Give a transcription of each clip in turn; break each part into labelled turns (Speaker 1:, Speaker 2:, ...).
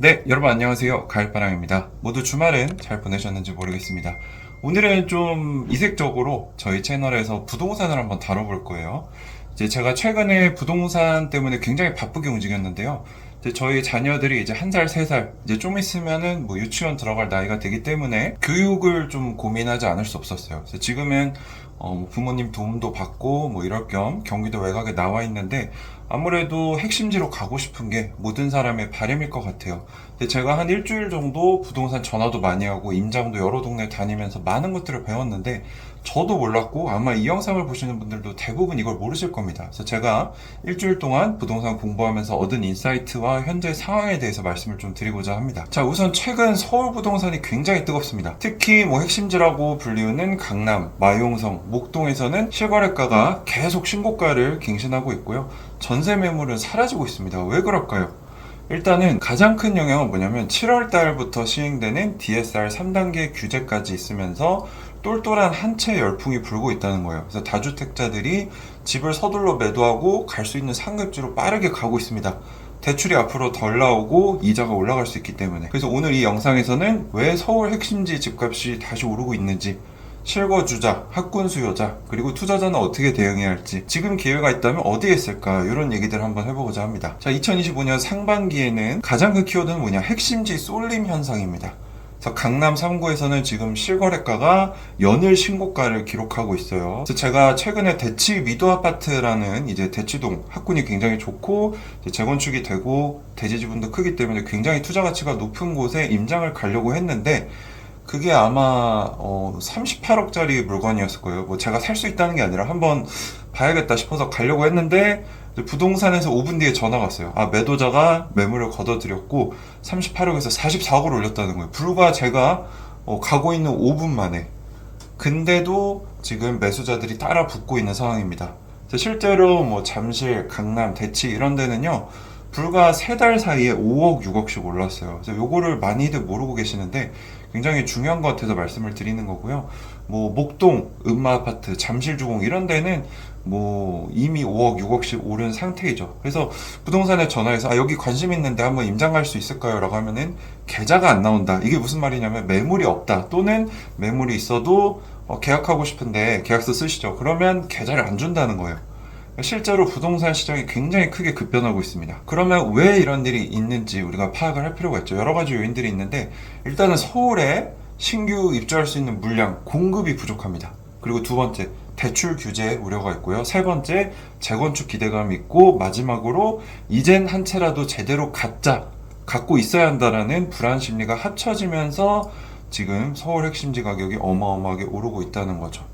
Speaker 1: 네, 여러분 안녕하세요. 가을바람입니다. 모두 주말은 잘 보내셨는지 모르겠습니다. 오늘은 좀 이색적으로 저희 채널에서 부동산을 한번 다뤄볼 거예요. 이제 제가 최근에 부동산 때문에 굉장히 바쁘게 움직였는데요. 이제 저희 자녀들이 이제 1살, 3살, 이제 좀 있으면은 뭐 유치원 들어갈 나이가 되기 때문에 교육을 좀 고민하지 않을 수 없었어요. 그래서 지금은 뭐 부모님 도움도 받고 뭐 이럴 겸 경기도 외곽에 나와 있는데 아무래도 핵심지로 가고 싶은 게 모든 사람의 바람일 것 같아요. 근데 제가 한 일주일 정도 부동산 전화도 많이 하고 임장도 여러 동네 다니면서 많은 것들을 배웠는데 저도 몰랐고 아마 이 영상을 보시는 분들도 대부분 이걸 모르실 겁니다. 그래서 제가 일주일 동안 부동산 공부하면서 얻은 인사이트와 현재 상황에 대해서 말씀을 좀 드리고자 합니다. 자, 우선 최근 서울 부동산이 굉장히 뜨겁습니다. 특히 뭐 핵심지라고 불리우는 강남, 마용성, 목동에서는 실거래가가 계속 신고가를 갱신하고 있고요. 전세 매물은 사라지고 있습니다. 왜 그럴까요? 일단은 가장 큰 영향은 뭐냐면 7월 달부터 시행되는 DSR 3단계 규제까지 있으면서 똘똘한 한 채 열풍이 불고 있다는 거예요. 그래서 다주택자들이 집을 서둘러 매도하고 갈 수 있는 상급지로 빠르게 가고 있습니다. 대출이 앞으로 덜 나오고 이자가 올라갈 수 있기 때문에. 그래서 오늘 이 영상에서는 왜 서울 핵심지 집값이 다시 오르고 있는지, 실거주자, 학군 수요자, 그리고 투자자는 어떻게 대응해야 할지, 지금 기회가 있다면 어디에 쓸까, 이런 얘기들 한번 해보고자 합니다. 자, 2025년 상반기에는 가장 큰 키워드는 뭐냐, 핵심지 쏠림 현상입니다. 그래서 강남 3구에서는 지금 실거래가가 연일 신고가를 기록하고 있어요. 그래서 제가 최근에 대치 미도 아파트라는 이제 대치동 학군이 굉장히 좋고 재건축이 되고 대지 지분도 크기 때문에 굉장히 투자 가치가 높은 곳에 임장을 가려고 했는데 그게 아마 38억짜리 물건이었을 거예요. 뭐 제가 살 수 있다는 게 아니라 한번 봐야겠다 싶어서 가려고 했는데 부동산에서 5분 뒤에 전화가 왔어요. 아, 매도자가 매물을 걷어들였고 38억에서 44억을 올렸다는 거예요. 불과 제가 가고 있는 5분 만에. 근데도 지금 매수자들이 따라 붙고 있는 상황입니다. 실제로 뭐 잠실, 강남, 대치 이런 데는요. 불과 3달 사이에 5억, 6억씩 올랐어요. 그래서 요거를 많이들 모르고 계시는데 굉장히 중요한 것 같아서 말씀을 드리는 거고요. 뭐 목동, 음마아파트, 잠실주공 이런 데는 뭐 이미 5억, 6억씩 오른 상태이죠. 그래서 부동산에 전화해서 아, 여기 관심 있는데 한번 임장 갈 수 있을까요? 라고 하면은 계좌가 안 나온다. 이게 무슨 말이냐면 매물이 없다. 또는 매물이 있어도 계약하고 싶은데 계약서 쓰시죠. 그러면 계좌를 안 준다는 거예요. 실제로 부동산 시장이 굉장히 크게 급변하고 있습니다. 그러면 왜 이런 일이 있는지 우리가 파악을 할 필요가 있죠. 여러 가지 요인들이 있는데 일단은 서울에 신규 입주할 수 있는 물량, 공급이 부족합니다. 그리고 두 번째, 대출 규제 우려가 있고요. 세 번째, 재건축 기대감이 있고 마지막으로 이젠 한 채라도 제대로 갖고 있어야 한다라는 불안 심리가 합쳐지면서 지금 서울 핵심지 가격이 어마어마하게 오르고 있다는 거죠.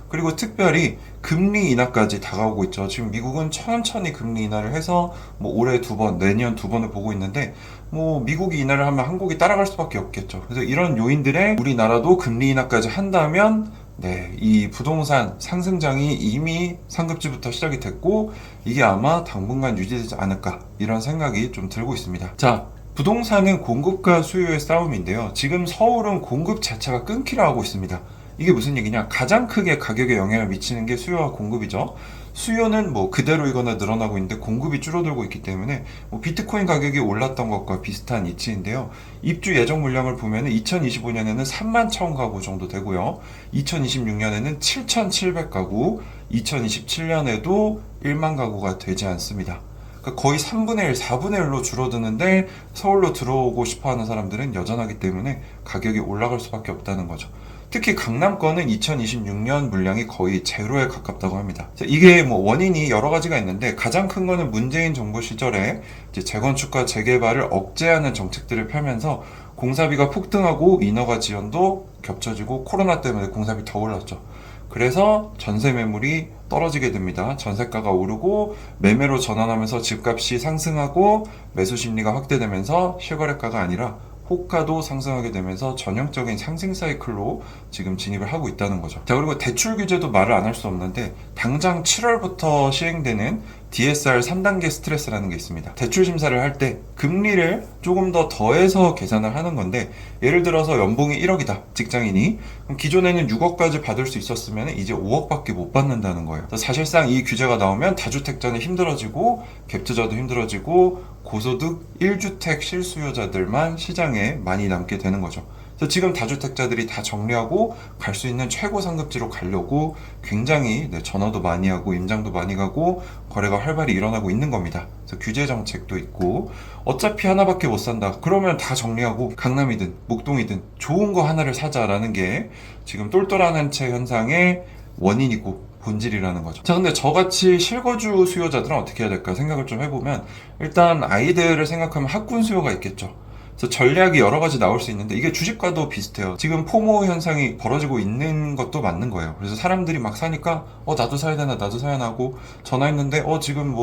Speaker 1: 그리고 특별히 금리 인하까지 다가오고 있죠. 지금 미국은 천천히 금리 인하를 해서 뭐 올해 2번, 내년 2번을 보고 있는데 뭐 미국이 인하를 하면 한국이 따라갈 수밖에 없겠죠. 그래서 이런 요인들에 우리나라도 금리 인하까지 한다면 네, 이 부동산 상승장이 이미 상급지부터 시작이 됐고 이게 아마 당분간 유지되지 않을까 이런 생각이 좀 들고 있습니다. 자, 부동산은 공급과 수요의 싸움인데요. 지금 서울은 공급 자체가 끊기려 하고 있습니다. 이게 무슨 얘기냐? 가장 크게 가격에 영향을 미치는 게 수요와 공급이죠. 수요는 뭐 그대로이거나 늘어나고 있는데 공급이 줄어들고 있기 때문에 뭐 비트코인 가격이 올랐던 것과 비슷한 이치인데요. 입주 예정 물량을 보면 2025년에는 3만 1천 가구 정도 되고요. 2026년에는 7,700가구, 2027년에도 1만 가구가 되지 않습니다. 그러니까 거의 3분의 1, 4분의 1로 줄어드는데 서울로 들어오고 싶어 하는 사람들은 여전하기 때문에 가격이 올라갈 수밖에 없다는 거죠. 특히 강남권은 2026년 물량이 거의 제로에 가깝다고 합니다. 이게 뭐 원인이 여러 가지가 있는데 가장 큰 거는 문재인 정부 시절에 이제 재건축과 재개발을 억제하는 정책들을 펴면서 공사비가 폭등하고 인허가 지연도 겹쳐지고 코로나 때문에 공사비 더 올랐죠. 그래서 전세 매물이 떨어지게 됩니다. 전세가가 오르고 매매로 전환하면서 집값이 상승하고 매수 심리가 확대되면서 실거래가가 아니라 호가도 상승하게 되면서 전형적인 상승 사이클로 지금 진입을 하고 있다는 거죠. 자, 그리고 대출 규제도 말을 안 할 수 없는데 당장 7월부터 시행되는 DSR 3단계 스트레스라는 게 있습니다. 대출 심사를 할 때 금리를 조금 더 더해서 계산을 하는 건데, 예를 들어서 연봉이 1억이다 직장인이, 그럼 기존에는 6억까지 받을 수 있었으면 이제 5억밖에 못 받는다는 거예요. 사실상 이 규제가 나오면 다주택자는 힘들어지고 갭투자도 힘들어지고 고소득 1주택 실수요자들만 시장에 많이 남게 되는 거죠. 그래서 지금 다주택자들이 다 정리하고 갈 수 있는 최고 상급지로 가려고 굉장히 전화도 많이 하고 임장도 많이 가고 거래가 활발히 일어나고 있는 겁니다. 그래서 규제 정책도 있고, 어차피 하나밖에 못 산다 그러면 다 정리하고 강남이든 목동이든 좋은 거 하나를 사자라는 게 지금 똘똘한 한 채 현상의 원인이고 본질이라는 거죠. 자, 근데 저같이 실거주 수요자들은 어떻게 해야 될까 생각을 좀 해보면, 일단 아이들을 생각하면 학군 수요가 있겠죠. 그래서 전략이 여러 가지 나올 수 있는데, 이게 주식과도 비슷해요. 지금 포모 현상이 벌어지고 있는 것도 맞는 거예요. 그래서 사람들이 막 사니까 나도 사야 되나 나도 사야 하나 하고 전화했는데 지금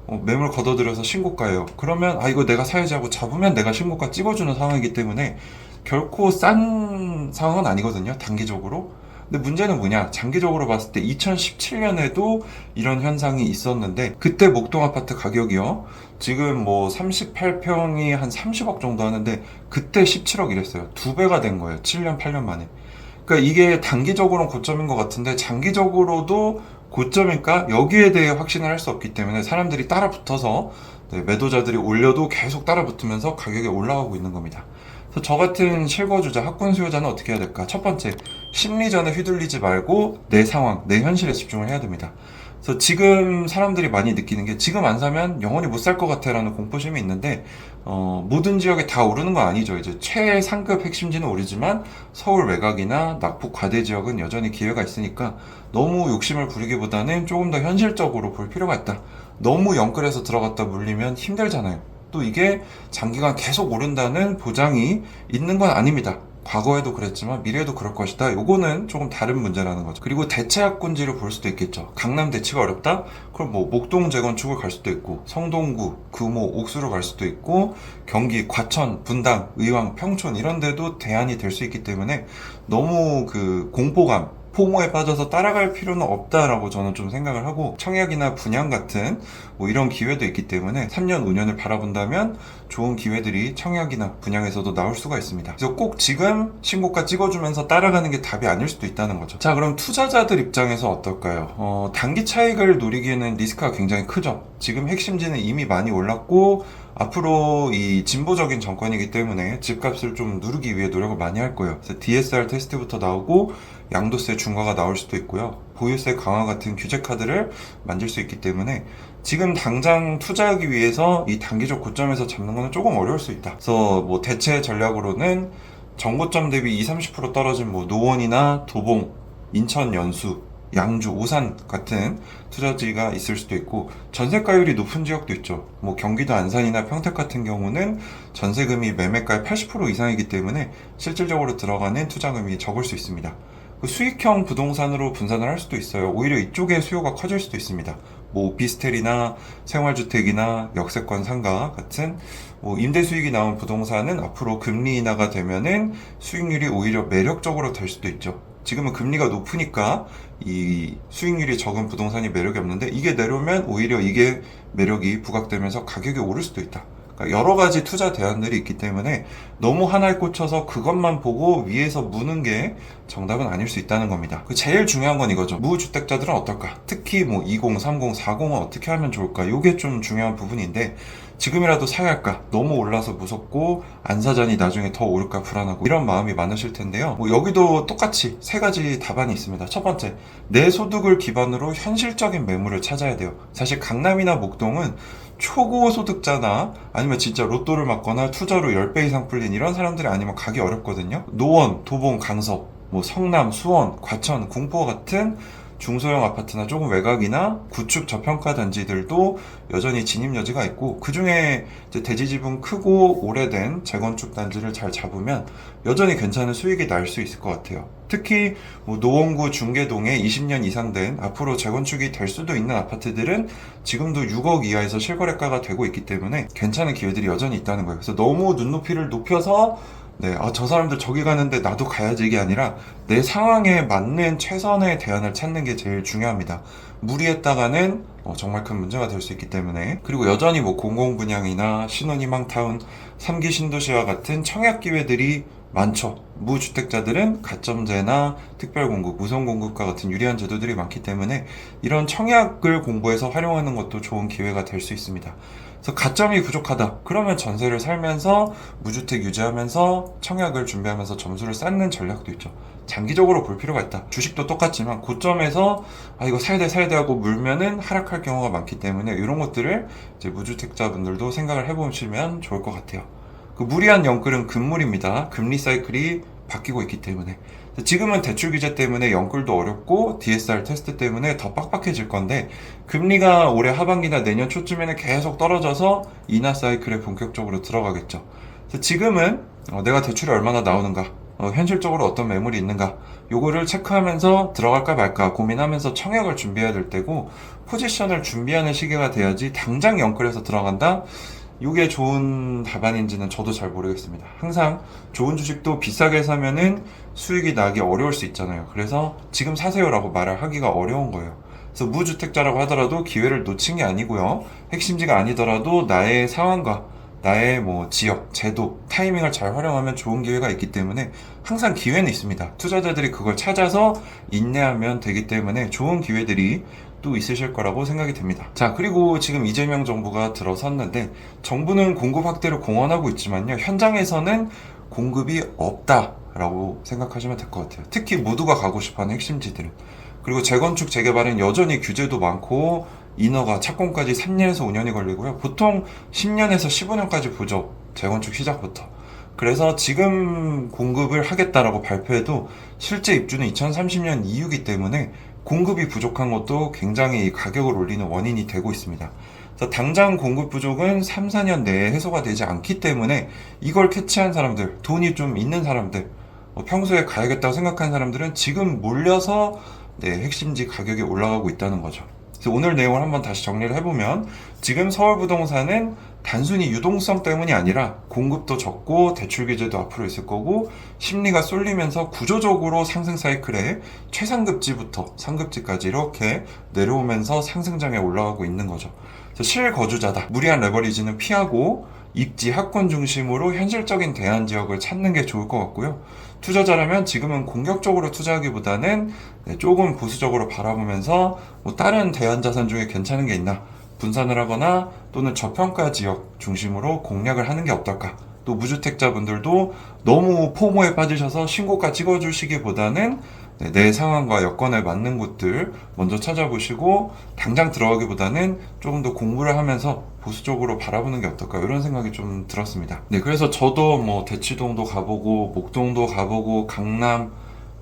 Speaker 1: 매물 걷어들여서 신고가예요. 그러면 이거 내가 사야지 하고 잡으면 내가 신고가 찍어주는 상황이기 때문에 결코 싼 상황은 아니거든요, 단기적으로. 근데 문제는 뭐냐, 장기적으로 봤을 때 2017년에도 이런 현상이 있었는데, 그때 목동 아파트 가격이요, 지금 38평이 한 30억 정도 하는데 그때 17억 이랬어요. 2배가 된 거예요, 7년 8년 만에. 그러니까 이게 단기적으로는 고점인 것 같은데 장기적으로도 고점일까? 여기에 대해 확신을 할 수 없기 때문에 사람들이 따라 붙어서, 매도자들이 올려도 계속 따라 붙으면서 가격이 올라가고 있는 겁니다. 그래서 저 같은 실거주자, 학군 수요자는 어떻게 해야 될까? 첫 번째, 심리전에 휘둘리지 말고 내 상황, 내 현실에 집중을 해야 됩니다. 그래서 지금 사람들이 많이 느끼는 게, 지금 안 사면 영원히 못 살 것 같아 라는 공포심이 있는데, 모든 지역에 다 오르는 건 아니죠. 이제 최상급 핵심지는 오르지만 서울 외곽이나 낙폭 과대 지역은 여전히 기회가 있으니까 너무 욕심을 부리기보다는 조금 더 현실적으로 볼 필요가 있다. 너무 영끌해서 들어갔다 물리면 힘들잖아요. 또 이게 장기간 계속 오른다는 보장이 있는 건 아닙니다. 과거에도 그랬지만 미래에도 그럴 것이다. 요거는 조금 다른 문제라는 거죠. 그리고 대체 학군지를 볼 수도 있겠죠. 강남 대치가 어렵다? 그럼 목동 재건축을 갈 수도 있고, 성동구, 금호, 옥수로 갈 수도 있고, 경기, 과천, 분당, 의왕, 평촌 이런 데도 대안이 될 수 있기 때문에 너무 공포감, 포모에 빠져서 따라갈 필요는 없다라고 저는 좀 생각을 하고, 청약이나 분양 같은 이런 기회도 있기 때문에 3년, 5년을 바라본다면 좋은 기회들이 청약이나 분양에서도 나올 수가 있습니다. 그래서 꼭 지금 신고가 찍어주면서 따라가는 게 답이 아닐 수도 있다는 거죠. 자, 그럼 투자자들 입장에서 어떨까요? 단기 차익을 노리기에는 리스크가 굉장히 크죠. 지금 핵심지는 이미 많이 올랐고 앞으로 이 진보적인 정권이기 때문에 집값을 좀 누르기 위해 노력을 많이 할 거예요. 그래서 DSR 테스트부터 나오고 양도세 중과가 나올 수도 있고요. 보유세 강화 같은 규제 카드를 만질 수 있기 때문에 지금 당장 투자하기 위해서 이 단기적 고점에서 잡는 거는 조금 어려울 수 있다. 그래서 대체 전략으로는 전고점 대비 20-30% 떨어진 노원이나 도봉, 인천 연수, 양주, 오산 같은 투자지가 있을 수도 있고, 전세가율이 높은 지역도 있죠. 경기도 안산이나 평택 같은 경우는 전세금이 매매가의 80% 이상이기 때문에 실질적으로 들어가는 투자금이 적을 수 있습니다. 수익형 부동산으로 분산을 할 수도 있어요. 오히려 이쪽에 수요가 커질 수도 있습니다. 오피스텔이나 생활주택이나 역세권 상가 같은 임대 수익이 나온 부동산은 앞으로 금리 인하가 되면은 수익률이 오히려 매력적으로 될 수도 있죠. 지금은 금리가 높으니까 이 수익률이 적은 부동산이 매력이 없는데, 이게 내려오면 오히려 이게 매력이 부각되면서 가격이 오를 수도 있다. 그러니까 여러 가지 투자 대안들이 있기 때문에 너무 하나에 꽂혀서 그것만 보고 위에서 무는 게 정답은 아닐 수 있다는 겁니다. 제일 중요한 건 이거죠. 무주택자들은 어떨까? 특히 20, 30, 40은 어떻게 하면 좋을까? 이게 좀 중요한 부분인데, 지금이라도 사야 할까? 너무 올라서 무섭고 안 사자니 나중에 더 오를까 불안하고 이런 마음이 많으실 텐데요. 여기도 똑같이 세 가지 답안이 있습니다. 첫 번째, 내 소득을 기반으로 현실적인 매물을 찾아야 돼요. 사실 강남이나 목동은 초고 소득자나 아니면 진짜 로또를 맞거나 투자로 10배 이상 풀린 이런 사람들이 아니면 가기 어렵거든요. 노원, 도봉, 강서, 성남, 수원, 과천, 궁포 같은 중소형 아파트나 조금 외곽이나 구축 저평가 단지들도 여전히 진입 여지가 있고, 그 중에 대지 지분 크고 오래된 재건축 단지를 잘 잡으면 여전히 괜찮은 수익이 날 수 있을 것 같아요. 특히 노원구 중계동에 20년 이상 된 앞으로 재건축이 될 수도 있는 아파트들은 지금도 6억 이하에서 실거래가가 되고 있기 때문에 괜찮은 기회들이 여전히 있다는 거예요. 그래서 너무 눈높이를 높여서 네, 저 사람들 저기 가는데 나도 가야지 이게 아니라 내 상황에 맞는 최선의 대안을 찾는 게 제일 중요합니다. 무리했다가는 정말 큰 문제가 될 수 있기 때문에. 그리고 여전히 뭐 공공분양이나 신혼희망타운, 3기 신도시와 같은 청약 기회들이 많죠. 무주택자들은 가점제나 특별공급, 우선공급과 같은 유리한 제도들이 많기 때문에 이런 청약을 공부해서 활용하는 것도 좋은 기회가 될 수 있습니다. 그래서 가점이 부족하다. 그러면 전세를 살면서 무주택 유지하면서 청약을 준비하면서 점수를 쌓는 전략도 있죠. 장기적으로 볼 필요가 있다. 주식도 똑같지만 고점에서 이거 사야 돼 하고 물면은 하락할 경우가 많기 때문에 이런 것들을 이제 무주택자분들도 생각을 해보시면 좋을 것 같아요. 그 무리한 영끌은 금물입니다. 금리 사이클이 바뀌고 있기 때문에. 지금은 대출 규제 때문에 영끌도 어렵고 DSR 테스트 때문에 더 빡빡해질 건데, 금리가 올해 하반기나 내년 초쯤에는 계속 떨어져서 인하 사이클에 본격적으로 들어가겠죠. 그래서 지금은 내가 대출이 얼마나 나오는가, 현실적으로 어떤 매물이 있는가, 요거를 체크하면서 들어갈까 말까 고민하면서 청약을 준비해야 될 때고, 포지션을 준비하는 시기가 돼야지 당장 영끌해서 들어간다? 이게 좋은 답안인지는 저도 잘 모르겠습니다. 항상 좋은 주식도 비싸게 사면은 수익이 나기 어려울 수 있잖아요. 그래서 지금 사세요라고 말을 하기가 어려운 거예요. 그래서 무주택자라고 하더라도 기회를 놓친 게 아니고요. 핵심지가 아니더라도 나의 상황과 나의 뭐 지역, 제도, 타이밍을 잘 활용하면 좋은 기회가 있기 때문에 항상 기회는 있습니다. 투자자들이 그걸 찾아서 인내하면 되기 때문에 좋은 기회들이 또 있으실 거라고 생각이 됩니다. 자, 그리고 지금 이재명 정부가 들어섰는데 정부는 공급 확대를 공언하고 있지만요. 현장에서는 공급이 없다라고 생각하시면 될 것 같아요. 특히 모두가 가고 싶어하는 핵심지들은. 그리고 재건축, 재개발은 여전히 규제도 많고 인허가, 착공까지 3년에서 5년이 걸리고요. 보통 10년에서 15년까지 보죠. 재건축 시작부터. 그래서 지금 공급을 하겠다라고 발표해도 실제 입주는 2030년 이후이기 때문에 공급이 부족한 것도 굉장히 가격을 올리는 원인이 되고 있습니다. 그래서 당장 공급 부족은 3, 4년 내에 해소가 되지 않기 때문에 이걸 캐치한 사람들, 돈이 좀 있는 사람들, 평소에 가야겠다고 생각하는 사람들은 지금 몰려서 핵심지 가격이 올라가고 있다는 거죠. 그래서 오늘 내용을 한번 다시 정리를 해보면 지금 서울 부동산은 단순히 유동성 때문이 아니라 공급도 적고 대출 규제도 앞으로 있을 거고 심리가 쏠리면서 구조적으로 상승 사이클에 최상급지부터 상급지까지 이렇게 내려오면서 상승장에 올라가고 있는 거죠. 그래서 실거주자다. 무리한 레버리지는 피하고 입지, 학군 중심으로 현실적인 대안 지역을 찾는 게 좋을 것 같고요. 투자자라면 지금은 공격적으로 투자하기보다는 조금 보수적으로 바라보면서 뭐 다른 대안 자산 중에 괜찮은 게 있나 분산을 하거나 또는 저평가 지역 중심으로 공략을 하는 게 어떨까. 또 무주택자분들도 너무 포모에 빠지셔서 신고가 찍어주시기보다는 내 상황과 여건에 맞는 곳들 먼저 찾아보시고 당장 들어가기보다는 조금 더 공부를 하면서 보수적으로 바라보는 게 어떨까 이런 생각이 좀 들었습니다. 네, 그래서 저도 뭐 대치동도 가보고 목동도 가보고 강남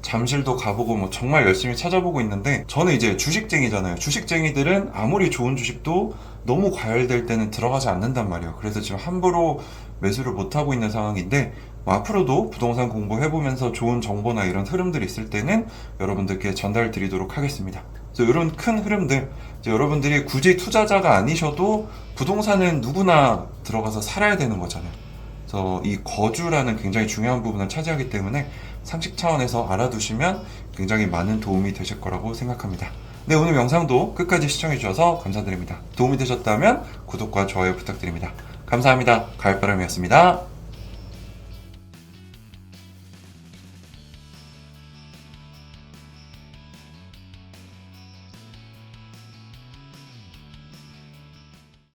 Speaker 1: 잠실도 가보고 뭐 정말 열심히 찾아보고 있는데 저는 이제 주식쟁이잖아요. 주식쟁이들은 아무리 좋은 주식도 너무 과열될 때는 들어가지 않는단 말이에요. 그래서 지금 함부로 매수를 못하고 있는 상황인데 뭐 앞으로도 부동산 공부해보면서 좋은 정보나 이런 흐름들이 있을 때는 여러분들께 전달 드리도록 하겠습니다. 그래서 이런 큰 흐름들 이제 여러분들이 굳이 투자자가 아니셔도 부동산은 누구나 들어가서 살아야 되는 거잖아요. 그래서 이 거주라는 굉장히 중요한 부분을 차지하기 때문에 상식 차원에서 알아두시면 굉장히 많은 도움이 되실 거라고 생각합니다. 네, 오늘 영상도 끝까지 시청해주셔서 감사드립니다. 도움이 되셨다면 구독과 좋아요 부탁드립니다. 감사합니다. 가을바람이었습니다.